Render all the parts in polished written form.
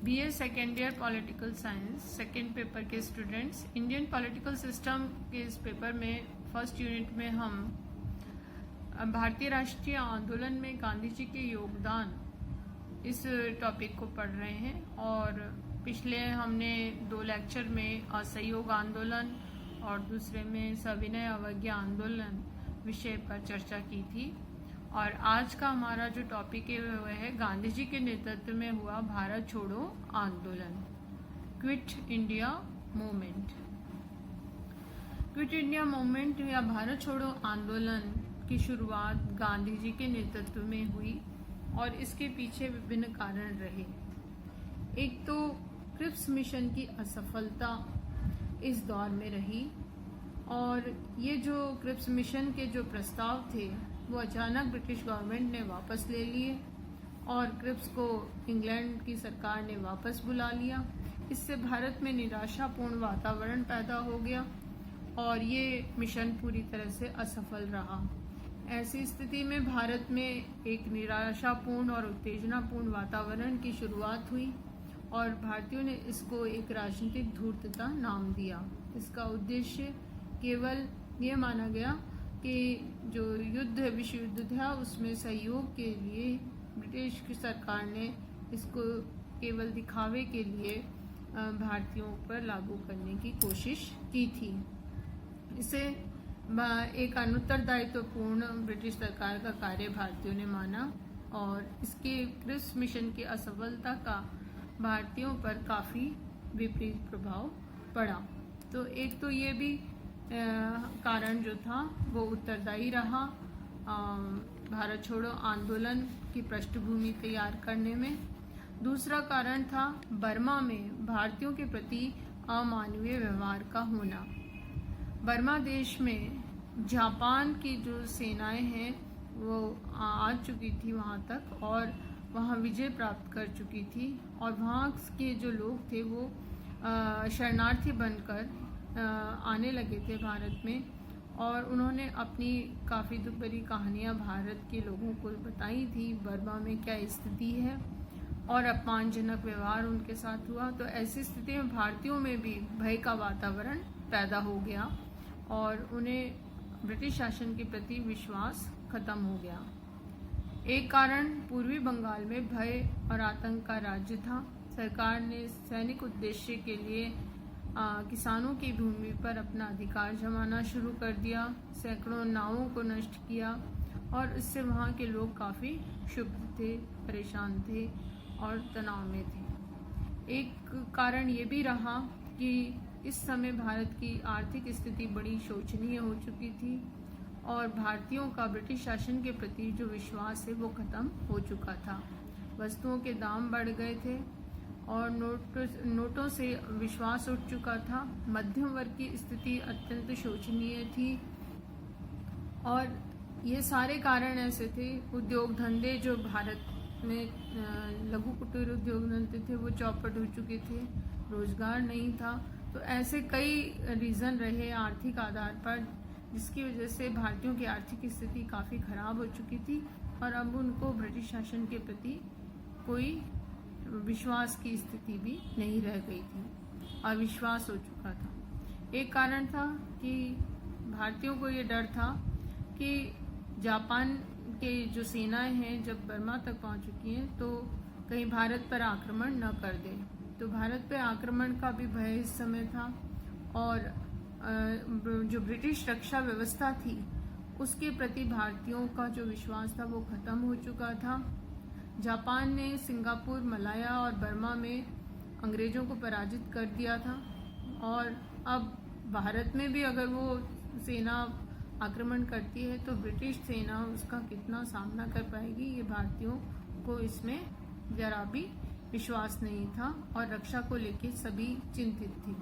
BA second year political science second paper के students, Indian political system के इस paper में फर्स्ट यूनिट में हम भारतीय राष्ट्रीय आंदोलन में गांधी जी के योगदान इस टॉपिक को पढ़ रहे हैं। और पिछले हमने 2 लेक्चर में असहयोग आंदोलन और दूसरे में सविनय अवज्ञा आंदोलन विषय पर चर्चा की थी। और आज का हमारा जो टॉपिक है वह है गांधी जी के नेतृत्व में हुआ भारत छोड़ो आंदोलन, quit India movement. Quit India movement या भारत छोड़ो आंदोलन की शुरुआत गांधी जी के नेतृत्व में हुई और इसके पीछे विभिन्न कारण रहे। एक तो क्रिप्स मिशन की असफलता इस दौर में रही और ये जो क्रिप्स मिशन के जो प्रस्ताव थे वो अचानक ब्रिटिश गवर्नमेंट ने वापस ले लिए और क्रिप्स को इंग्लैंड की सरकार ने वापस बुला लिया। इससे भारत में निराशापूर्ण वातावरण पैदा हो गया और ये मिशन पूरी तरह से असफल रहा। ऐसी स्थिति में भारत में एक निराशापूर्ण और उत्तेजनापूर्ण वातावरण की शुरुआत हुई और भारतीयों ने इसको एक राजनीतिक धूर्तता नाम दिया। इसका उद्देश्य केवल ये माना गया कि जो युद्ध विश्व युद्ध था उसमें सहयोग के लिए ब्रिटिश की सरकार ने इसको केवल दिखावे के लिए भारतीयों पर लागू करने की कोशिश की थी। इसे एक अनुत्तरदायित्वपूर्ण ब्रिटिश सरकार का कार्य भारतीयों ने माना और इसके क्रिप्स मिशन की असफलता का भारतीयों पर काफ़ी विपरीत प्रभाव पड़ा। तो एक तो ये भी कारण जो था वो उत्तरदायी रहा भारत छोड़ो आंदोलन की पृष्ठभूमि तैयार करने में। दूसरा कारण था बर्मा में भारतीयों के प्रति अमानवीय व्यवहार का होना। बर्मा देश में जापान की जो सेनाएं हैं वो आ चुकी थी वहाँ तक और वहाँ विजय प्राप्त कर चुकी थी और वहाँ के जो लोग थे वो शरणार्थी बनकर आने लगे थे भारत में और उन्होंने अपनी काफ़ी दुख भरी कहानियाँ भारत के लोगों को बताई थी। बर्मा में क्या स्थिति है और अपमानजनक व्यवहार उनके साथ हुआ। तो ऐसी स्थिति में भारतीयों में भी भय का वातावरण पैदा हो गया और उन्हें ब्रिटिश शासन के प्रति विश्वास खत्म हो गया। एक कारण पूर्वी बंगाल में भय और आतंक का राज्य था। सरकार ने सैनिक उद्देश्य के लिए किसानों की भूमि पर अपना अधिकार जमाना शुरू कर दिया, सैकड़ों नावों को नष्ट किया और इससे वहाँ के लोग काफ़ी क्षुब्ध थे, परेशान थे और तनाव में थे। एक कारण ये भी रहा कि इस समय भारत की आर्थिक स्थिति बड़ी शोचनीय हो चुकी थी और भारतीयों का ब्रिटिश शासन के प्रति जो विश्वास है वो खत्म हो चुका था। वस्तुओं के दाम बढ़ गए थे और नोटों से विश्वास उठ चुका था। मध्यम वर्ग की स्थिति अत्यंत शोचनीय थी और ये सारे कारण ऐसे थे। उद्योग धंधे जो भारत में लघु कुटीर उद्योग धंधे थे वो चौपट हो चुके थे, रोजगार नहीं था। तो ऐसे कई रीज़न रहे आर्थिक आधार पर जिसकी वजह से भारतीयों की आर्थिक स्थिति काफ़ी ख़राब हो चुकी थी और अब उनको ब्रिटिश शासन के प्रति कोई विश्वास की स्थिति भी नहीं रह गई थी, अविश्वास हो चुका था। एक कारण था कि भारतीयों को ये डर था कि जापान के जो सेनाएं हैं जब बर्मा तक पहुंच चुकी हैं तो कहीं भारत पर आक्रमण न कर दे। तो भारत पर आक्रमण का भी भय इस समय था और जो ब्रिटिश रक्षा व्यवस्था थी उसके प्रति भारतीयों का जो विश्वास था वो खत्म हो चुका था। जापान ने सिंगापुर, मलाया और बर्मा में अंग्रेज़ों को पराजित कर दिया था और अब भारत में भी अगर वो सेना आक्रमण करती है तो ब्रिटिश सेना उसका कितना सामना कर पाएगी, ये भारतीयों को इसमें जरा भी विश्वास नहीं था और रक्षा को लेकर सभी चिंतित थी।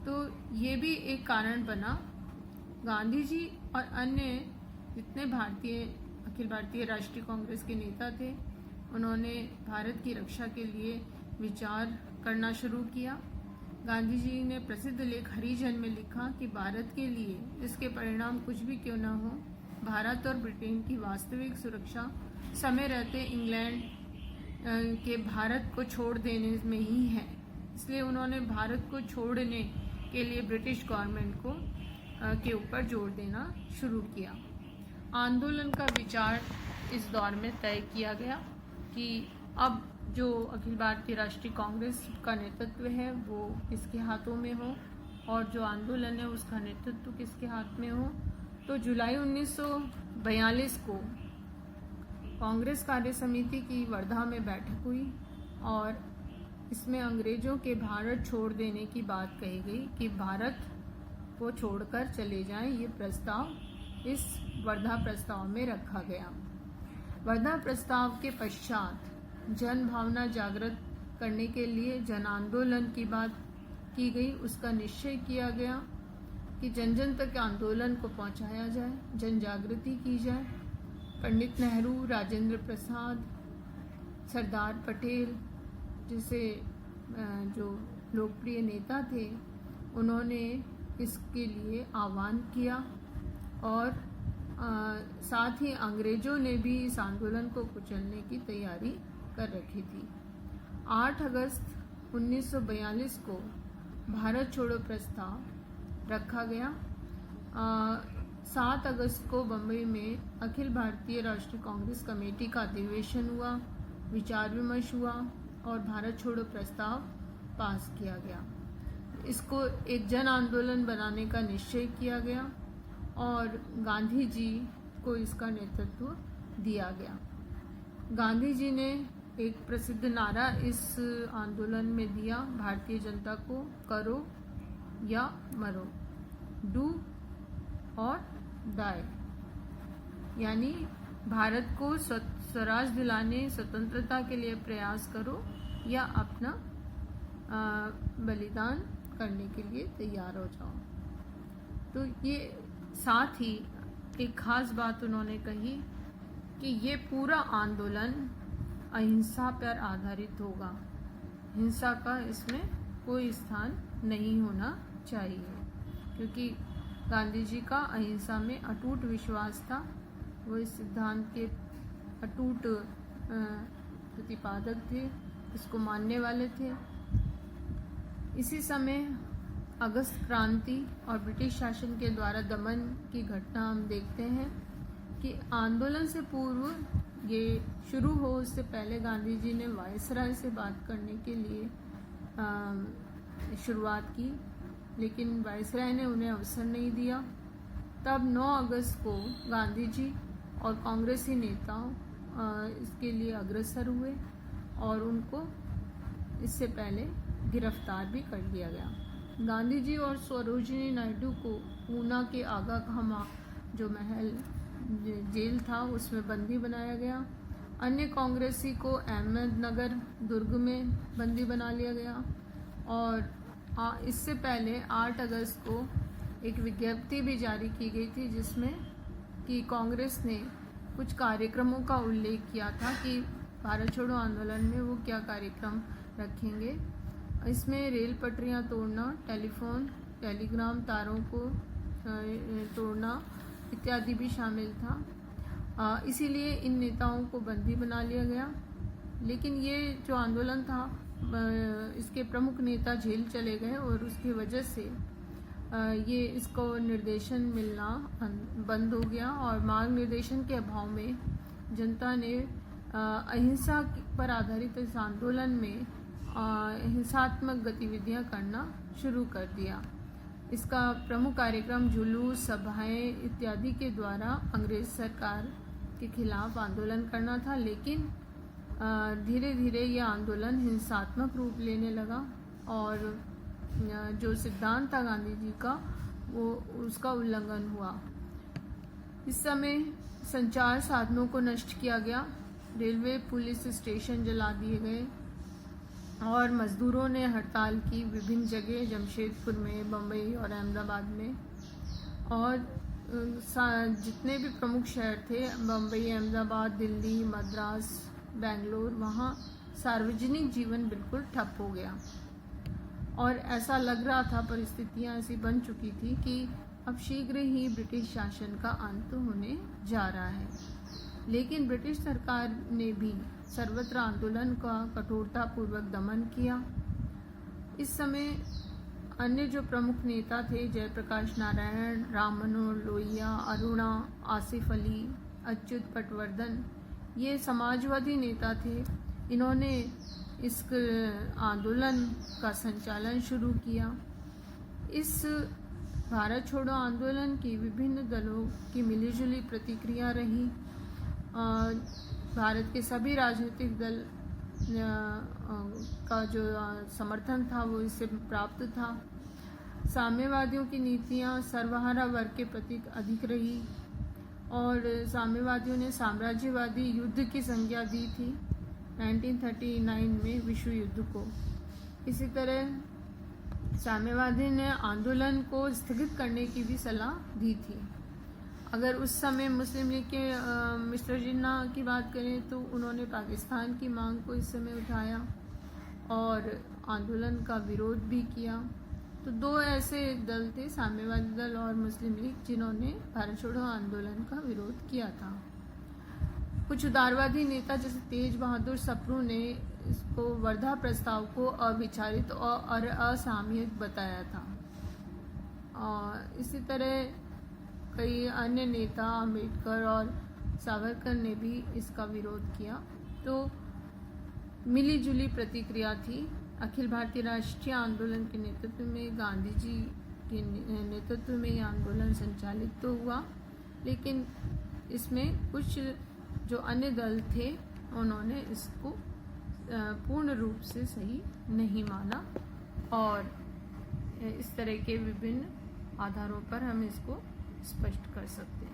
तो ये भी एक कारण बना। गांधी जी और अन्य जितने अखिल भारतीय राष्ट्रीय कांग्रेस के नेता थे उन्होंने भारत की रक्षा के लिए विचार करना शुरू किया। गांधी जी ने प्रसिद्ध लेख हरिजन में लिखा कि भारत के लिए इसके परिणाम कुछ भी क्यों न हो, भारत और ब्रिटेन की वास्तविक सुरक्षा समय रहते इंग्लैंड के भारत को छोड़ देने में ही है। इसलिए उन्होंने भारत को छोड़ने के लिए ब्रिटिश गवर्नमेंट को के ऊपर जोर देना शुरू किया। आंदोलन का विचार इस दौर में तय किया गया कि अब जो अखिल भारतीय राष्ट्रीय कांग्रेस का नेतृत्व है वो किसके हाथों में हो और जो आंदोलन है उसका नेतृत्व किसके हाथ में हो। तो जुलाई 1942 को कांग्रेस कार्य समिति की वर्धा में बैठक हुई और इसमें अंग्रेजों के भारत छोड़ देने की बात कही गई कि भारत को छोड़कर चले जाएं। ये प्रस्ताव इस वर्धा प्रस्ताव में रखा गया। वर्धा प्रस्ताव के पश्चात जन भावना जागृत करने के लिए जन आंदोलन की बात की गई। उसका निश्चय किया गया कि जन जन तक आंदोलन को पहुंचाया जाए, जन जागृति की जाए। पंडित नेहरू, राजेंद्र प्रसाद, सरदार पटेल जैसे जो लोकप्रिय नेता थे उन्होंने इसके लिए आह्वान किया और साथ ही अंग्रेजों ने भी इस आंदोलन को कुचलने की तैयारी कर रखी थी। 8 अगस्त 1942 को भारत छोड़ो प्रस्ताव रखा गया। 7 अगस्त को बम्बई में अखिल भारतीय राष्ट्रीय कांग्रेस कमेटी का अधिवेशन हुआ, विचार विमर्श हुआ और भारत छोड़ो प्रस्ताव पास किया गया। इसको एक जन आंदोलन बनाने का निश्चय किया गया और गांधी जी को इसका नेतृत्व दिया गया। गांधी जी ने एक प्रसिद्ध नारा इस आंदोलन में दिया, भारतीय जनता को करो या मरो, डू और डाई, यानी भारत को स्वराज दिलाने, स्वतंत्रता के लिए प्रयास करो या अपना बलिदान करने के लिए तैयार हो जाओ। तो ये साथ ही एक खास बात उन्होंने कही कि ये पूरा आंदोलन अहिंसा पर आधारित होगा, हिंसा का इसमें कोई स्थान नहीं होना चाहिए, क्योंकि गांधी जी का अहिंसा में अटूट विश्वास था। वो इस सिद्धांत के अटूट प्रतिपादक थे, इसको मानने वाले थे। इसी समय अगस्त क्रांति और ब्रिटिश शासन के द्वारा दमन की घटना हम देखते हैं कि आंदोलन से पूर्व ये शुरू हो उससे पहले गांधी जी ने वायसराय से बात करने के लिए शुरुआत की, लेकिन वायसराय ने उन्हें अवसर नहीं दिया। तब 9 अगस्त को गांधी जी और कांग्रेसी नेता इसके लिए अग्रसर हुए और उनको इससे पहले गिरफ्तार भी कर लिया गया। गांधी जी और सरोजिनी नायडू को पूना के आगा खामा जो महल जेल था उसमें बंदी बनाया गया। अन्य कांग्रेसी को अहमदनगर दुर्ग में बंदी बना लिया गया और इससे पहले 8 अगस्त को एक विज्ञप्ति भी जारी की गई थी जिसमें कि कांग्रेस ने कुछ कार्यक्रमों का उल्लेख किया था कि भारत छोड़ो आंदोलन में वो क्या कार्यक्रम रखेंगे। इसमें रेल पटरियां तोड़ना, टेलीग्राम तारों को तोड़ना इत्यादि भी शामिल था। इसीलिए इन नेताओं को बंदी बना लिया गया। लेकिन ये जो आंदोलन था इसके प्रमुख नेता जेल चले गए और उसकी वजह से ये इसको निर्देशन मिलना बंद हो गया और मार्ग निर्देशन के अभाव में जनता ने अहिंसा पर आधारित इस आंदोलन में हिंसात्मक गतिविधियां करना शुरू कर दिया। इसका प्रमुख कार्यक्रम जुलूस, सभाएं इत्यादि के द्वारा अंग्रेज सरकार के खिलाफ आंदोलन करना था, लेकिन धीरे धीरे ये आंदोलन हिंसात्मक रूप लेने लगा और जो सिद्धांत था गांधी जी का वो उसका उल्लंघन हुआ। इस समय संचार साधनों को नष्ट किया गया, रेलवे पुलिस स्टेशन जला दिए गए और मजदूरों ने हड़ताल की विभिन्न जगह, जमशेदपुर में, बम्बई और अहमदाबाद में। और जितने भी प्रमुख शहर थे, बम्बई, अहमदाबाद, दिल्ली, मद्रास, बेंगलोर, वहाँ सार्वजनिक जीवन बिल्कुल ठप हो गया और ऐसा लग रहा था, परिस्थितियाँ ऐसी बन चुकी थी कि अब शीघ्र ही ब्रिटिश शासन का अंत होने जा रहा है। लेकिन ब्रिटिश सरकार ने भी सर्वत्र आंदोलन का कठोरतापूर्वक दमन किया। इस समय अन्य जो प्रमुख नेता थे, जयप्रकाश नारायण, राम मनोहर लोहिया, अरुणा, आसिफ अली, अच्युत पटवर्धन, ये समाजवादी नेता थे। इन्होंने इस आंदोलन का संचालन शुरू किया। इस भारत छोड़ो आंदोलन की विभिन्न दलों की मिलीजुली प्रतिक्रिया रही। भारत के सभी राजनीतिक दल का जो समर्थन था वो इससे प्राप्त था। साम्यवादियों की नीतियां सर्वहारा वर्ग के प्रति अधिक रही और साम्यवादियों ने साम्राज्यवादी युद्ध की संज्ञा दी थी 1939 में विश्व युद्ध को। इसी तरह साम्यवादी ने आंदोलन को स्थगित करने की भी सलाह दी थी। अगर उस समय मुस्लिम लीग के मिस्टर जिन्ना की बात करें तो उन्होंने पाकिस्तान की मांग को इस समय उठाया और आंदोलन का विरोध भी किया। तो दो ऐसे दल थे, साम्यवादी दल और मुस्लिम लीग, जिन्होंने भारत छोड़ो आंदोलन का विरोध किया था। कुछ उदारवादी नेता जैसे तेज बहादुर सप्रू ने इसको वर्धा प्रस्ताव को अविचारित और असामयिक बताया था। और इसी तरह कई अन्य नेता, अम्बेडकर और सावरकर ने भी इसका विरोध किया। तो मिली जुली प्रतिक्रिया थी। अखिल भारतीय राष्ट्रीय आंदोलन के नेतृत्व में, गांधी जी के नेतृत्व में ये आंदोलन संचालित तो हुआ, लेकिन इसमें कुछ जो अन्य दल थे उन्होंने इसको पूर्ण रूप से सही नहीं माना और इस तरह के विभिन्न आधारों पर हम इसको स्पष्ट कर सकते हैं।